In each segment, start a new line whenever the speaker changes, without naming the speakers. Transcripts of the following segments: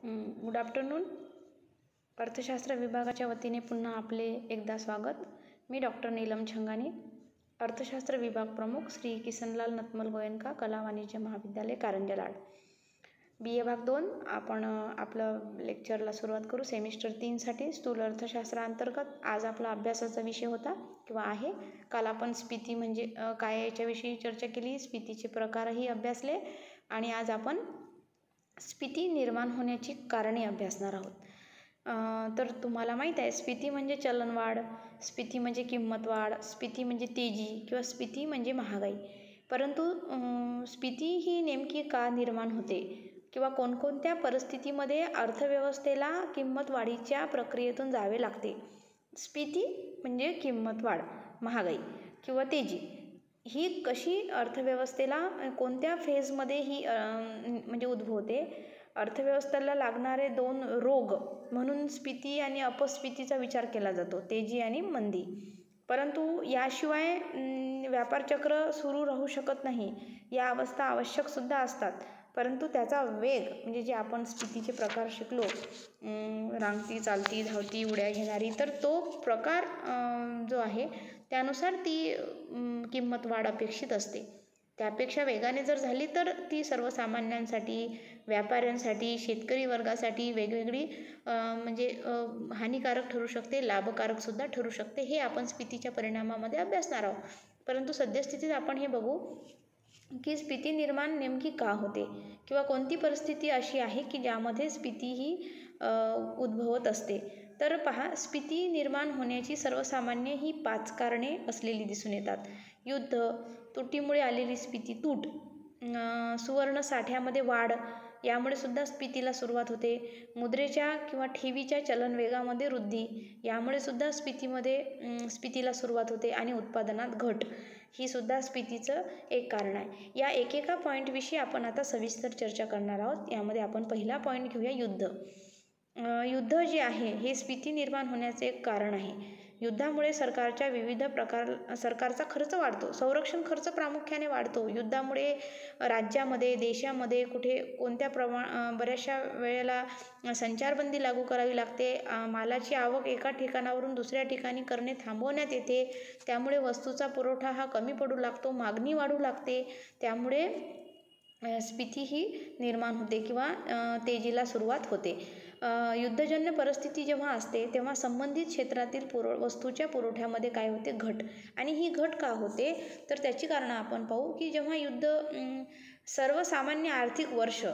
Good afternoon. अर्थशास्त्र विभागाच्या वतीने पुन्हा आपले एकदा स्वागत. मी डॉक्टर नीलम छंगानी, अर्थशास्त्र विभाग प्रमुख, श्री किसनलाल नतमल गोयनका, कला वाणिज्य महाविद्यालय, कारंजा लाड. BA भाग 2 आपण आपलं लेक्चरला सुरुवात करू. सेमिस्टर 3साठी स्थूल अर्थशास्त्राअंतर्गत आज आपला अभ्यासाचा विषय होता किंवा आहे. काल आपण स्फीती म्हणजे काय याच्याविषयी चर्चा केली, स्फीतीचे प्रकारही अभ्यासले आणि आज आपण स्फीती निर्माण होण्याची कारणे अभ्यासणार आहोत. तर तुम्हाला माहीत आहे, स्फीती म्हणजे चलनवाढ, स्फीती म्हणजे किंमत वाढ, स्फीती म्हणजे तेजी किंवा स्फीती म्हणजे महागाई. परंतु स्फीती ही नेमकी का निर्माण होते किंवा कोणकोणत्या परिस्थितीमध्ये अर्थव्यवस्थेला किंमत वाढीच्या प्रक्रियेतून जावे लागते. स्फीती म्हणजे किंमत वाढ, महागाई किंवा तेजी ही कशी अर्थव्यवस्थेला कोणत्या फेजमध्ये ही म्हणजे उद्भवते. अर्थव्यवस्थेला लागणारे 2 रोग म्हणून स्फीती आणि अपस्फीतीचा विचार केला जातो, तेजी आणि मंदी. परंतु याशिवाय व्यापारचक्र सुरू राहू शकत नाही. या अवस्था आवश्यकसुद्धा असतात, परंतु त्याचा वेग म्हणजे जे आपण स्फीतीचे प्रकार शिकलो, रांगती, चालती, धावती, उड्या घेणारी, तर तो प्रकार जो आहे त्यानुसार ती किंमत वाढ अपेक्षित असते. त्यापेक्षा वेगाने जर झाली तर ती सर्वसामान्यांसाठी, व्यापाऱ्यांसाठी, शेतकरी वर्गासाठी वेगवेगळी म्हणजे हानिकारक ठरू शकते, लाभकारकसुद्धा ठरू शकते. हे आपण स्फीतीच्या परिणामामध्ये अभ्यासणार आहोत. परंतु सद्यस्थितीत आपण हे बघू की स्फीती निर्माण नेमकी का होते किंवा कोणती परिस्थिती अशी आहे की ज्यामध्ये स्फीती ही उद्भवत असते. तर पहा, स्फीती निर्माण होण्याची सर्वसामान्य ही 5 कारणे असलेली दिसून येतात. युद्ध, तुटीमुळे आलेली स्फीती, तूट, सुवर्ण साठ्यामध्ये वाढ, यामुळे सुद्धा स्फीतीला सुरुवात होते. मुद्रेच्या किंवा ठेवीच्या चलनवेगामध्ये वृद्धी, यामुळे सुद्धा स्फीतीला सुरुवात होते. आणि उत्पादनात घट, ही सुद्धा स्फीतीचं एक कारण आहे. या एकेका पॉईंटविषयी आपण आता सविस्तर चर्चा करणार आहोत. यामध्ये आपण पहिला पॉईंट घेऊया, युद्ध. युद्ध जे आहे हे स्फीती निर्माण होण्याचे एक कारण आहे. युद्धामुळे सरकारचा खर्च वाढतो, संरक्षण खर्च प्रामुख्याने वाढतो. युद्धामुळे राज्यामध्ये, देशामध्ये कोणत्या बऱ्याचशा वेळेला संचारबंदी लागू करावी लागते. मालाची आवक एका ठिकाणावरून दुसऱ्या ठिकाणी करणे थांबवण्यात येते. त्यामुळे वस्तूचा पुरवठा हा कमी पडू लागतो, मागणी वाढू लागते. त्यामुळे स्फीती ही निर्माण होते किंवा तेजीला सुरुवात होते. युद्धजन्य परिस्थिती जेव्हा असते तेव्हा संबंधित क्षेत्रातील वस्तूच्या पुरवठ्यामध्ये काय होते, घट. आणि ही घट का होते तर त्याची कारणं आपण पाहू की जेव्हा युद्ध सर्वसामान्य आर्थिक वर्ष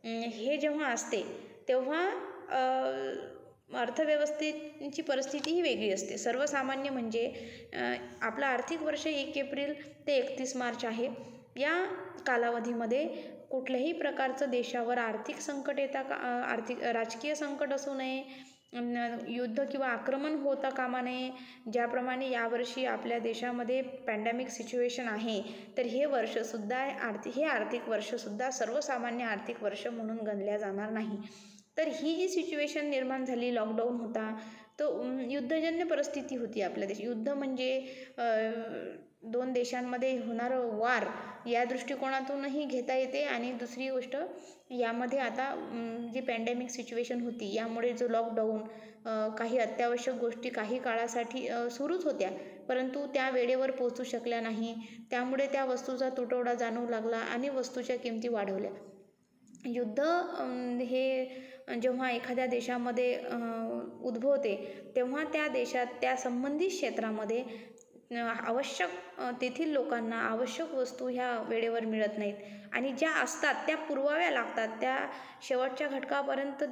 हे जेव्हा असते तेव्हा अर्थव्यवस्थेची परिस्थिती ही वेगळी असते. सर्वसामान्य म्हणजे आपलं आर्थिक वर्ष 1 एप्रिल ते 31 मार्च आहे. या कालावधीमध्ये कुठल्याही प्रकारचं देशावर आर्थिक संकट राजकीय संकट असू नये, युद्ध किंवा आक्रमण होता कामा नये. ज्याप्रमाणे यावर्षी आपल्या देशामध्ये पॅन्डेमिक सिच्युएशन आहे, तर हे आर्थिक वर्षसुद्धा सर्वसामान्य आर्थिक वर्ष म्हणून गणल्या जाणार नाही. तर ही जी सिच्युएशन निर्माण झाली, लॉकडाऊन होता, तो युद्धजन्य परिस्थिती होती आपल्या देशात. युद्ध म्हणजे 2 देशांमध्ये होणारं वार या दृष्टिकोनातूनही घेता येते. आणि दुसरी गोष्ट, यामध्ये आता जी पॅन्डेमिक सिच्युएशन होती, यामुळे जो लॉकडाऊन, काही अत्यावश्यक गोष्टी काही काळासाठी सुरूच होत्या, परंतु त्या वेळेवर पोहोचू शकल्या नाही. त्यामुळे त्या वस्तूचा तुटवडा जाणवू लागला आणि वस्तूच्या किमती वाढवल्या. युद्ध हे जेव्हा एखाद्या देशामध्ये उद्भवते तेव्हा त्या देशात, त्या संबंधित क्षेत्रामध्ये तेथील लोकांना आवश्यक वस्तू ह्या वेळेवर मिळत नाहीत. आणि ज्या असतात त्या पुरवाव्या लागतात, त्या शेवटच्या घटकापर्यंत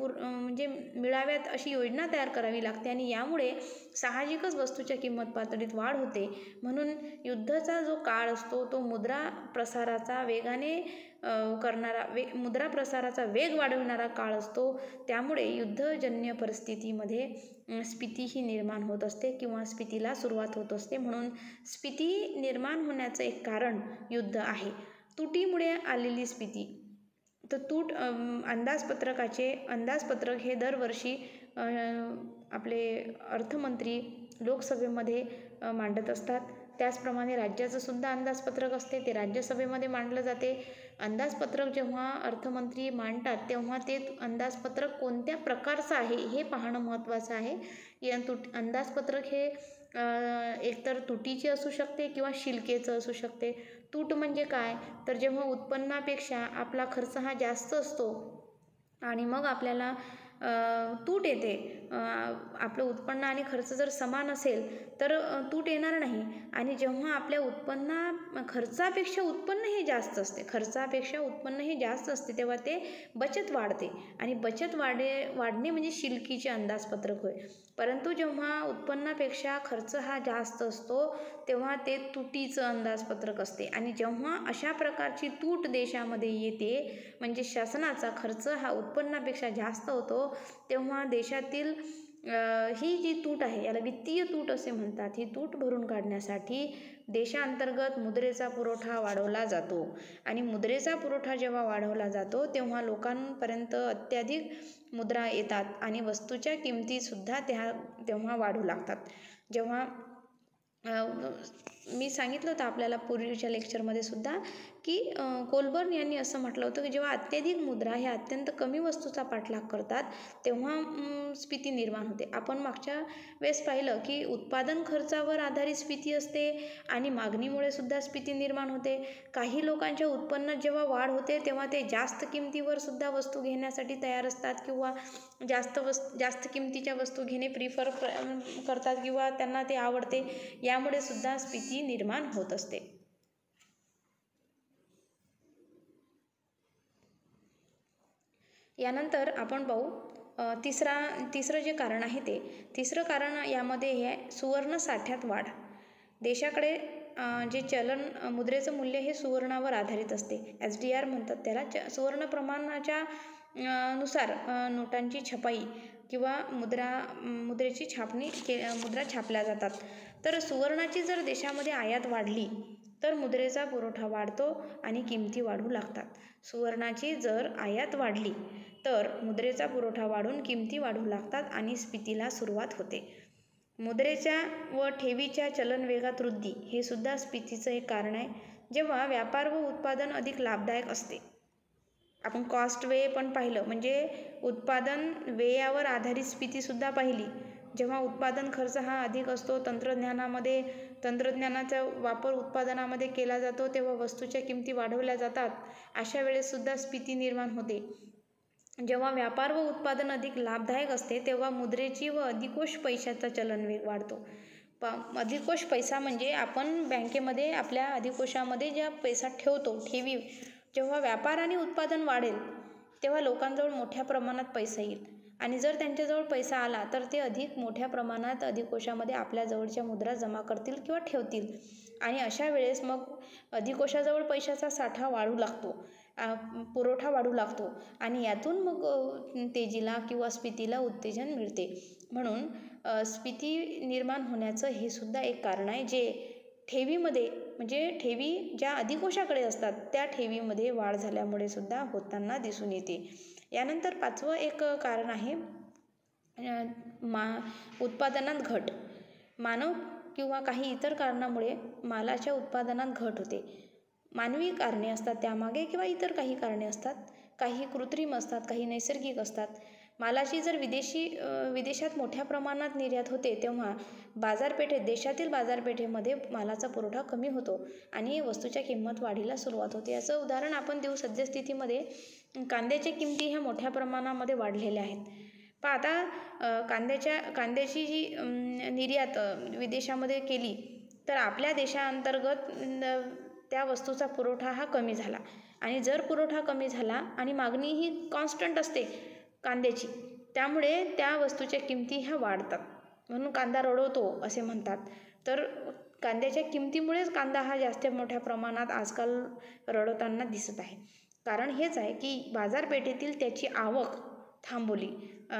म्हणजे मिळाव्यात अशी योजना तयार करावी लागते. आणि यामुळे साहजिकच वस्तूच्या किंमत पातळीत वाढ होते. म्हणून युद्धाचा जो काळ असतो तो मुद्रा प्रसाराचा वेग वाढवणारा काळ असतो. त्यामुळे युद्धजन्य परिस्थितीमध्ये स्फीती ही निर्माण होत असते किंवा स्फीतीला सुरुवात होत असते. म्हणून स्फीती निर्माण होण्याचं एक कारण युद्ध आहे. तुटीमुळे आलेली स्फीती. तर अंदाजपत्रक हे दरवर्षी आपले अर्थमंत्री लोकसभेमध्ये मांडत असतात. त्याचप्रमाणे राज्याचं सुद्धा अंदाजपत्रक असते, ते राज्यसभेमध्ये मांडलं जाते. अंदाजपत्रक जेव्हा अर्थमंत्री मांडतात तेव्हा ते अंदाजपत्रक कोणत्या प्रकारचं आहे हे पाहणं महत्त्वाचं आहे. अंदाजपत्रक हे एकतर तुटीचे असू शकते किंवा शिल्केचं असू शकते. तूट म्हणजे काय, तर जेव्हा उत्पन्नापेक्षा आपला खर्च हा जास्त असतो आणि मग आपल्याला तूट येते, आपलं उत्पन्न आणि खर्च जर समान असेल तर तूट येणार नाही. आणि जेव्हा आपल्या खर्चापेक्षा उत्पन्न हे जास्त असते तेव्हा ते बचत वाढते आणि बचत वाढणे म्हणजे शिल्कीचे अंदाजपत्रक होय. परंतु जेव्हा उत्पन्नापेक्षा खर्च हा जास्त असतो तेव्हा ते तुटीचं अंदाजपत्रक असते. आणि जेव्हा अशा प्रकारची तूट देशामध्ये येते म्हणजे शासनाचा खर्च हा उत्पन्नापेक्षा जास्त होतो तेव्हा देशातील ही जी तूट आहे याला वित्तीय तूट असे म्हणतात. ही तूट भरून काढण्यासाठी देशांतर्गत मुद्रेचा पुरवठा वाढवला जातो आणि मुद्रेचा पुरवठा जेव्हा वाढवला जातो तेव्हा लोकांपर्यंत अत्याधिक मुद्रा येतात आणि वस्तूच्या किमतीसुद्धा तेव्हा वाढू लागतात. जेव्हा मी सांगितलं होतं आपल्याला पूर्वीच्या लेक्चरमध्ये सुद्धा की कोलबर्न यांनी असं म्हटलं होतं की जेव्हा अत्याधिक मुद्रा ह्या अत्यंत कमी वस्तूचा पाठलाग करतात तेव्हा स्फीती निर्माण होते. आपण मागच्या वेळेस पाहिलं की उत्पादन खर्चावर आधारित स्फीती असते आणि मागणीमुळे सुद्धा स्फीती निर्माण होते. काही लोकांच्या उत्पन्नात जेव्हा वाढ होते तेव्हा ते जास्त किमतीवर सुद्धा वस्तू घेण्यासाठी तयार असतात किंवा जास्त किमतीच्या वस्तू घेणे प्रिफर करतात किंवा त्यांना ते आवडते. यामुळे सुद्धा स्फीती निर्माण होत असते. यानंतर आपण पाहू तिसरं जे कारण आहे ते तिसरं कारण यामध्ये हे आहे सुवर्ण साठ्यात वाढ. देशाकडे जे चलन मुद्रेचं मूल्य हे सुवर्णावर आधारित असते. SDR म्हणतात त्याला. सुवर्ण प्रमाणाच्या नुसार नोटांची छपाई किंवा मुद्रेची मुद्रा छापल्या जातात. तर सुवर्णाची जर देशामध्ये आयात वाढली तर मुद्रेचा पुरवठा वाढतो आणि किमती वाढू लागतात. सुवर्णाची जर आयात वाढली तर मुद्रेचा पुरवठा वाढून किमती वाढू लागतात आणि स्फीतीला सुरुवात होते. मुद्रेच्या व ठेवीच्या चलनवेगात वृद्धी हे सुद्धा स्फीतीचं एक कारण आहे. जेव्हा व्यापार व उत्पादन अधिक लाभदायक असते, आपण कॉस्ट वे पण पाहिलं म्हणजे उत्पादन व्ययावर आधारित स्फीतीसुद्धा पाहिली. जेव्हा उत्पादन खर्च हा अधिक असतो, तंत्रज्ञानाचा वापर उत्पादनामध्ये केला जातो तेव्हा वस्तूच्या किमती वाढवल्या जातात. अशा वेळेस सुद्धा स्फीती निर्माण होते. जेव्हा व्यापार व उत्पादन अधिक लाभदायक असते तेव्हा मुद्रेची व अधिकोष पैशाचा चलनवेग वाढतो. अधिकोष पैसा म्हणजे आपण बँकेमध्ये आपल्या अधिकोषामध्ये ज्या पैसा ठेवतो ठेवी, जेव्हा व्यापार आणि उत्पादन वाढेल तेव्हा लोकांजवळ मोठ्या प्रमाणात पैसा येईल आणि जर त्यांच्याजवळ पैसा आला तर ते अधिक मोठ्या प्रमाणात अधिकोषामध्ये आपल्या जवळच्या मुद्रा जमा करतील किंवा ठेवतील आणि अशा वेळेस मग अधिकोषाजवळ पैशाचा साठा वाढू लागतो, पुरवठा वाढू लागतो आणि यातून मग तेजीला किंवा स्फीतीला उत्तेजन मिळते. म्हणून स्फीती निर्माण होण्याचं हे सुद्धा एक कारण आहे जे ठेवीमध्ये म्हणजे ठेवी ज्या अधिकोषाकडे असतात त्या ठेवीमध्ये वाढ झाल्यामुळे सुद्धा होताना दिसून येते. यानंतर पाचवं एक कारण आहे उत्पादनात घट. मानव किंवा काही इतर कारणामुळे मालाच्या उत्पादनात घट होते. मानवी कारणे असतात त्यामागे किंवा इतर काही कारणे असतात. काही कृत्रिम असतात, काही नैसर्गिक असतात. मालाची जर विदेशात मोठ्या प्रमाणात निर्यात होते तेव्हा देशातील बाजारपेठेमध्ये मालाचा पुरवठा कमी होतो आणि वस्तूच्या किंमत वाढीला सुरुवात होते. याचं उदाहरण आपण देऊ. सद्यस्थितीमध्ये कांद्याच्या किमती ह्या मोठ्या प्रमाणामध्ये वाढलेल्या आहेत. पण आता कांद्याची जी निर्यात विदेशामध्ये केली तर आपल्या देशाअंतर्गत त्या वस्तूचा पुरवठा हा कमी झाला आणि जर पुरवठा कमी झाला आणि मागणी ही कॉन्स्टंट असते कांद्याची, त्यामुळे त्या वस्तूच्या किमती ह्या वाढतात. म्हणून कांदा रडवतो असे म्हणतात. तर कांद्याच्या किमतीमुळेच कांदा हा जास्त मोठ्या प्रमाणात आजकाल रडवताना दिसत आहे. कारण हेच आहे की बाजारपेठेतील त्याची आवक थांबवली,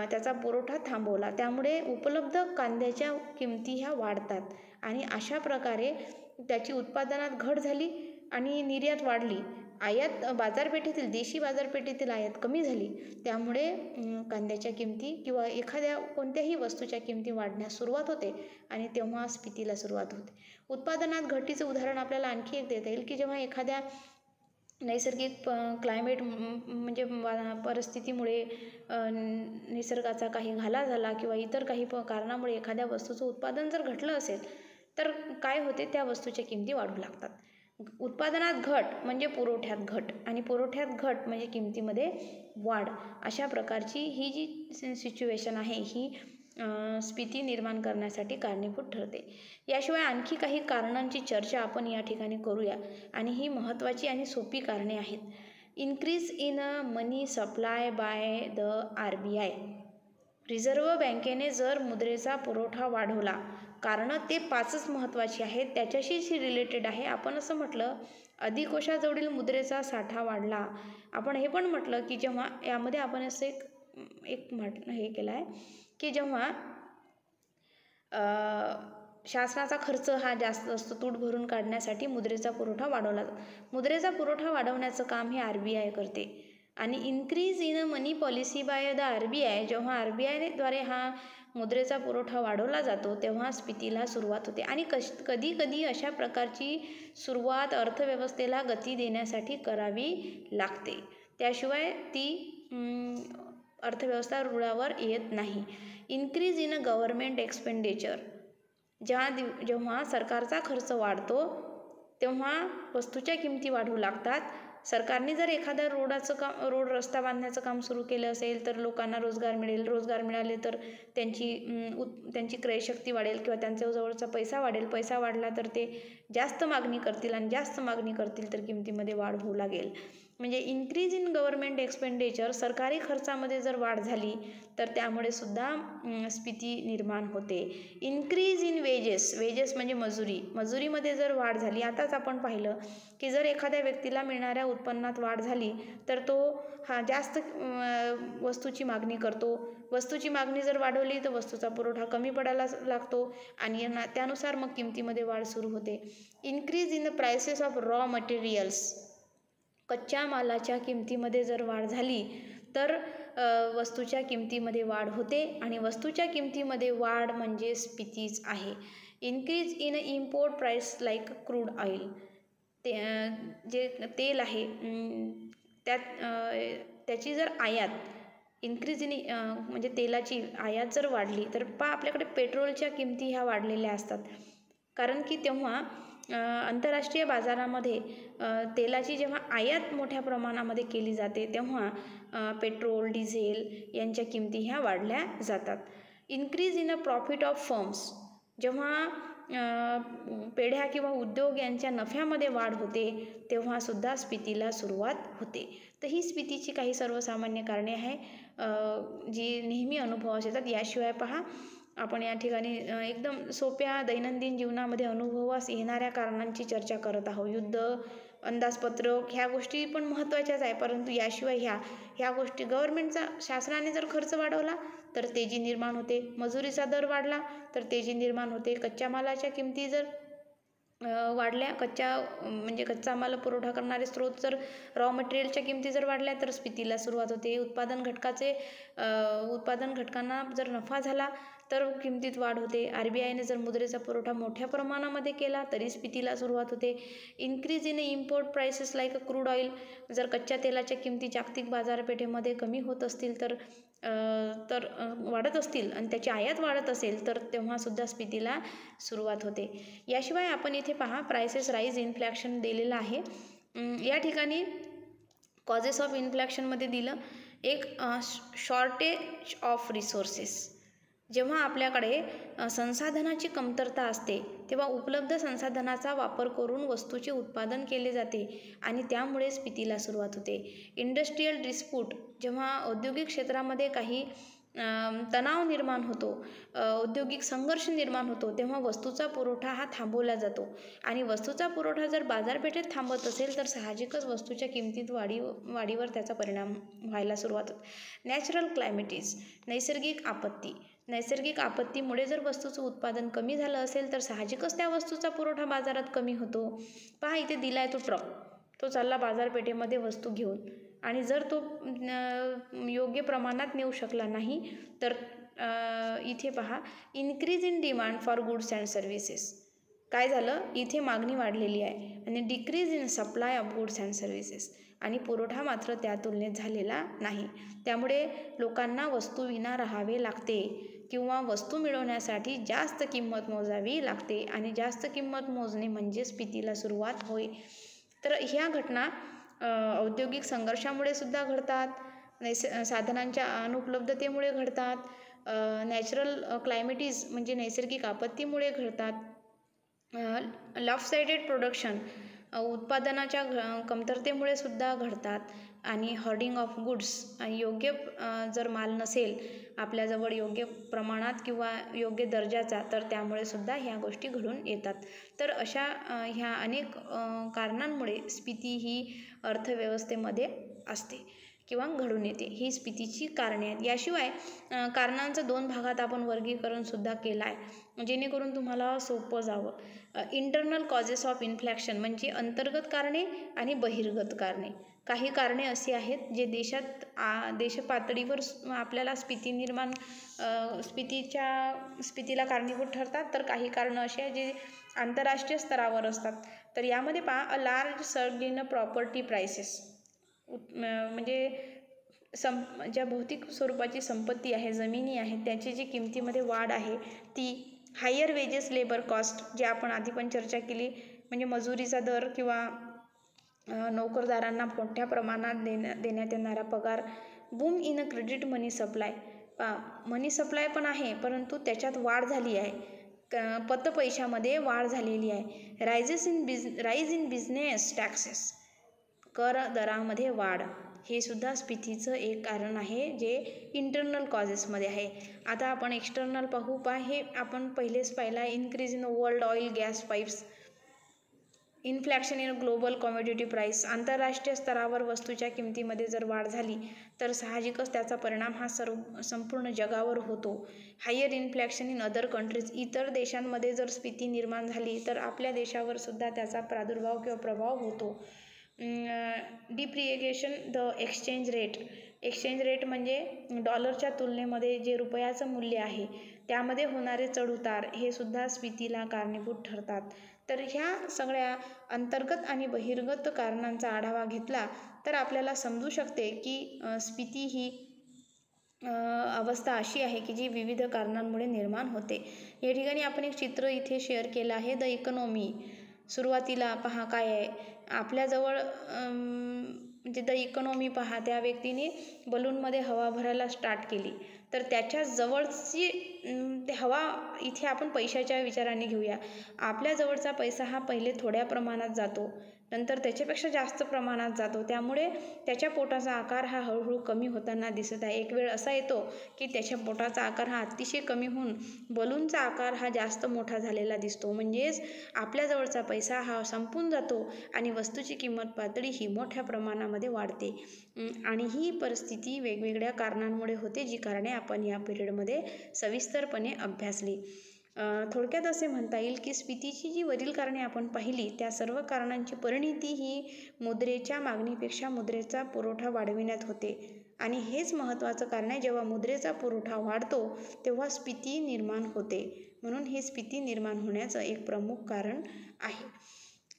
त्याचा पुरवठा थांबवला, त्यामुळे उपलब्ध कांद्याच्या किमती ह्या वाढतात आणि अशा प्रकारे त्याची उत्पादनात घट झाली आणि निर्यात वाढली. देशी बाजारपेठेतील आयात कमी झाली, त्यामुळे कांद्याच्या किमती किंवा एखाद्या कोणत्याही वस्तूच्या किमती वाढण्यास सुरुवात होते आणि तेव्हा स्फीतीला सुरुवात होते. उत्पादनात घटीचं उदाहरण आपल्याला आणखी एक देता येईल की जेव्हा एखाद्या नैसर्गिक क्लायमेट म्हणजे परिस्थितीमुळे निसर्गाचा काही घाला झाला किंवा इतर काही कारणामुळे एखाद्या वस्तूचं उत्पादन जर घटलं असेल तर काय होते, त्या वस्तूच्या किमती वाढू लागतात. उत्पादनात घट म्हणजे पुरवठ्यात घट आणि पुरवठ्यात घट म्हणजे किमतीमध्ये वाढ. अशा प्रकारची ही जी सिच्युएशन आहे ही स्फीती निर्माण करण्यासाठी कारणीभूत ठरते. याशिवाय आणखी काही कारणांची चर्चा आपण या ठिकाणी करूया आणि ही महत्त्वाची आणि सोपी कारणे आहेत. Increase in money supply by the RBI. Reserve बँकेने जर मुद्रेचा पुरवठा वाढवला, कारणं ते 5च महत्त्वाची आहेत, त्याच्याशीच ही रिलेटेड आहे. आपण असं म्हटलं अधिकोषाजवळील मुद्रेचा साठा वाढला. आपण हे पण म्हटलं की जेव्हा यामध्ये आपण असं एक हे केलं आहे की जेव्हा शासनाचा खर्च हा जास्त असतो, तूट भरून काढण्यासाठी मुद्रेचा पुरवठा वाढवला जातो. मुद्रेचा पुरवठा वाढवण्याचं काम हे RBI करते. आणि increase in money policy by the RBI, जेव्हा RBI द्वारे हा मुद्रेचा पुरवठा वाढवला जातो तेव्हा स्फीतीला सुरुवात होते. आणि कधी कधी अशा प्रकारची सुरुवात अर्थव्यवस्थेला गती देण्यासाठी करावी लागते, त्याशिवाय ती अर्थव्यवस्था रुळावर येत नाही. इन्क्रीज इन गव्हर्मेंट एक्सपेंडिचर, जेव्हा सरकारचा खर्च वाढतो तेव्हा वस्तूच्या किमती वाढू लागतात. सरकारने जर एखाद्या रोड रस्ता बांधण्याचं काम सुरू केलं असेल तर लोकांना रोजगार मिळेल. रोजगार मिळाले तर त्यांची क्रयशक्ती वाढेल किंवा त्यांच्याजवळचा पैसा वाढेल. पैसा वाढला तर ते जास्त मागणी करतील आणि जास्त मागणी करतील तर किमतीमध्ये वाढ होऊ लागेल. म्हणजे इन्क्रीज इन गव्हर्मेंट एक्सपेंडिचर, सरकारी खर्चामध्ये जर वाढ झाली तर त्यामुळे सुद्धा स्फीती निर्माण होते. इन्क्रीज इन वेजेस म्हणजे मजुरीमध्ये जर वाढ झाली, आताच आपण पाहिलं की जर एखाद्या व्यक्तीला मिळणाऱ्या उत्पन्नात वाढ झाली तर तो जास्त वस्तूची मागणी करतो. वस्तूची मागणी जर वाढवली तर वस्तूचा पुरवठा कमी पडायला लागतो आणि त्यानुसार मग किमतीमध्ये वाढ सुरू होते. Increase in the prices of raw materials, कच्च्या मालाच्या किमतीमध्ये जर वाढ झाली तर वस्तूच्या किमतीमध्ये वाढ होते आणि वस्तूच्या किमतीमध्ये वाढ म्हणजे स्फीतीच आहे. Increase in import price like crude oil, जे तेल आहे त्याची जर आयात इन्क्रीज इन म्हणजे तेलाची आयात जर वाढली तर आपल्याकडे पेट्रोलच्या किमती ह्या वाढलेल्या असतात. कारण की तेव्हा आंतरराष्ट्रीय बाजारामध्ये तेलाची जेव्हा आयात मोठ्या प्रमाणामध्ये केली जाते तेव्हा पेट्रोल, डिझेल यांच्या किमती ह्या वाढल्या जातात. Increase in a profit of firms, जेव्हा पेढ्या किंवा उद्योग यांच्या नफ्यामध्ये वाढ होते तेव्हा सुद्धा स्फीतीला सुरुवात होते. तर ही स्फीतीची काही सर्वसामान्य कारणे आहे जी नेहमी अनुभवास येतात. याशिवाय पहा, आपण या ठिकाणी एकदम सोप्या दैनंदिन जीवनामध्ये अनुभवास येणाऱ्या कारणांची चर्चा करत आहोत. युद्ध, अंदाजपत्रक ह्या गोष्टी पण महत्त्वाच्याच आहे, परंतु याशिवाय ह्या गोष्टी शासनाने जर खर्च वाढवला तर तेजी निर्माण होते. मजुरीचा दर वाढला तर तेजी निर्माण होते. कच्च्या मालाच्या किमती जर वाढल्या, कच्चा माल पुरवठा करणारे स्रोत जर रॉ मटेरियलच्या किमती जर वाढल्या तर स्फीतीला सुरुवात होते. उत्पादन घटकांना जर नफा झाला तर किमतीत वाढ होते. RBIने जर मुद्रेचा पुरवठा मोठ्या प्रमाणामध्ये केला तरी स्फीतीला सुरुवात होते. Increase in import prices like crude oil, जर कच्च्या तेलाच्या किमती जागतिक बाजारपेठेमध्ये कमी होत असतील तर वाढत असतील आणि त्याची आयात वाढत असेल तर तेव्हा सुद्धा स्फीतीला सुरुवात होते. याशिवाय आपण इथे पहा, प्राइसेस राईज, इन्फ्लॅशन दिलेलं आहे. या ठिकाणी कॉजेस ऑफ इन्फ्लॅशनमध्ये दिलं एक शॉर्टेज ऑफ रिसोर्सेस. जेव्हा आपल्याकडे संसाधनाची कमतरता असते तेव्हा उपलब्ध संसाधनाचा वापर करून वस्तूचे उत्पादन केले जाते आणि त्यामुळे स्फीतीला सुरुवात होते. इंडस्ट्रीयल डिस्प्यूट, जेव्हा औद्योगिक क्षेत्रामध्ये काही तणाव निर्माण होतो, औद्योगिक संघर्ष निर्माण होतो तेव्हा वस्तूचा पुरवठा हा थांबवला जातो आणि वस्तूचा पुरवठा जर बाजारपेठेत थांबत असेल तर साहजिकच वस्तूच्या किमतीत वाढीवर त्याचा परिणाम व्हायला सुरुवात होते. नॅचरल क्लायमेटीज, नैसर्गिक आपत्तीमुळे जर वस्तूचं उत्पादन कमी झालं असेल तर साहजिकच त्या वस्तूचा पुरवठा बाजारात कमी होतो. पहा, इथे दिलाय तो ट्रक, तो चालला बाजारपेठेमध्ये वस्तू घेऊन आणि जर तो योग्य प्रमाणात नेऊ शकला नाही तर इथे पहा, increase in demand for goods and services, काय झालं, इथे मागणी वाढलेली आहे आणि decrease in supply of goods and services, आणि पुरवठा मात्र त्या तुलनेत झालेला नाही. त्यामुळे लोकांना वस्तूविना राहावे लागते किंवा वस्तू मिळवण्यासाठी जास्त किंमत मोजावी लागते, आणि जास्त किंमत मोजणे म्हणजे स्फीतीला सुरुवात होय. तर ह्या घटना औद्योगिक संघर्षामुळे सुद्धा घडतात, साधनांच्या अनुपलब्धतेमुळे घडतात, नॅचरल क्लायमेटीज म्हणजे नैसर्गिक आपत्तीमुळे घडतात, लॉपसाइडेड प्रोडक्शन उत्पादनाच्या कमतरतेमुळे सुद्धा घडतात, आणि हॉर्डिंग ऑफ गुड्स, योग्य जर माल नसेल आपल्याजवळ योग्य प्रमाणात किंवा योग्य दर्जाचा, तर त्यामुळे सुद्धा ह्या गोष्टी घडून येतात. तर अशा ह्या अनेक कारणांमुळे स्फीती ही अर्थव्यवस्थेमध्ये असते किंवा घडून येते. ही स्फीतीची कारणे आहेत. याशिवाय कारणांचं 2 भागात आपण वर्गीकरण सुद्धा केलं आहे, जेणेकरून तुम्हाला सोपं जावं. इंटरनल कॉजेस ऑफ इन्फ्लेक्शन म्हणजे अंतर्गत कारणे आणि बहिर्गत कारणे. काही कारणे अशी आहेत जे देश पातळीवर आपल्याला स्फीतीला कारणीभूत ठरतात, तर काही कारणं अशी आहेत जे आंतरराष्ट्रीय स्तरावर असतात. तर यामध्ये पहा, a large surge in property prices, म्हणजे ज्या भौतिक स्वरूपाची संपत्ती आहे, जमिनी आहेत, त्याची जी किमतीमध्ये वाढ आहे ती. हायर वेजेस लेबर कॉस्ट, जे आपण आधी पण चर्चा केली, म्हणजे मजुरीचा दर किंवा नोकरदारांना मोठ्या प्रमाणात देण्यात येणारा पगार. Boom in a credit money supply, money supply पण आहे परंतु त्याच्यात वाढ झाली आहे, पतपैशामध्ये वाढ झालेली आहे. राईज इन बिझनेस टॅक्सेस, कर दरामध्ये वाढ, हे सुद्धा स्फीतीचं एक कारण आहे जे इंटरनल कॉजेसमध्ये आहे. आता आपण एक्सटर्नल पाहू. हे आपण पहिलेच पाहिला. Increase in world oil gas pipes, inflation in global commodity price, आंतरराष्ट्रीय स्तरावर वस्तूच्या किमतीमध्ये जर वाढ झाली तर साहजिकच त्याचा परिणाम हा संपूर्ण जगावर होतो. हायर इन्फ्लॅक्शन इन अदर कंट्रीज, इतर देशांमध्ये जर स्फीती निर्माण झाली तर आपल्या देशावर सुद्धा त्याचा प्रादुर्भाव किंवा प्रभाव होतो. डिप्रिएशन द एक्सचेंज रेट म्हणजे डॉलरच्या तुलनेमध्ये जे रुपयाचं मूल्य आहे त्यामध्ये होणारे चढउतार, हे सुद्धा स्फीतीला कारणीभूत ठरतात. तर ह्या सगळ्या अंतर्गत आणि बहिर्गत कारणांचा आढावा घेतला तर आपल्याला समजू शकते की स्फीती ही अवस्था अशी आहे की जी विविध कारणांमुळे निर्माण होते. या ठिकाणी आपण एक चित्र इथे शेअर केलं आहे. द इकॉनॉमी, सुरुवातीला पहा काय आहे आपल्याजवळ, म्हणजे द इकॉनॉमी पहा, त्या व्यक्तीने बलूनमध्ये हवा भरायला स्टार्ट केली तर त्याच्या जवळची हवा, इथे आपण पैशाच्या विचाराने घेऊया. आपल्या जवळचा पैसा हा पहिले थोड्या प्रमाणात जातो, नंतर त्याच्यापेक्षा जास्त प्रमाणात जातो, त्यामुळे त्याच्या पोटाचा आकार हा हळूहळू कमी होताना दिसत आहे. एक वेळ असा येतो की त्याच्या पोटाचा आकार हा अतिशय कमी होऊन बलूनचा आकार हा जास्त मोठा झालेला दिसतो. म्हणजेच आपल्याजवळचा पैसा हा संपून जातो आणि वस्तूची किंमत पातळी ही मोठ्या प्रमाणामध्ये वाढते. आणि ही परिस्थिती वेगवेगळ्या कारणांमुळे होते, जी कारणे आपण या पिरियडमध्ये सविस्तरपणे अभ्यासली. थोडक्यात असे म्हणता येईल की स्फीतीची जी वरील कारणे आपण पाहिली त्या सर्व कारणांची परिणिती ही मुद्रेच्या मागणीपेक्षा मुद्रेचा पुरवठा वाढविण्यात होते, आणि हेच महत्त्वाचं कारण आहे. जेव्हा मुद्रेचा पुरवठा वाढतो तेव्हा स्फीती निर्माण होते, म्हणून हे स्फीती निर्माण होण्याचं एक प्रमुख कारण आहे.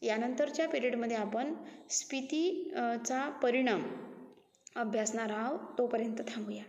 यानंतरच्या पिरियडमध्ये आपण स्फीतीचा परिणाम अभ्यासणार आहोत. तोपर्यंत थांबूया.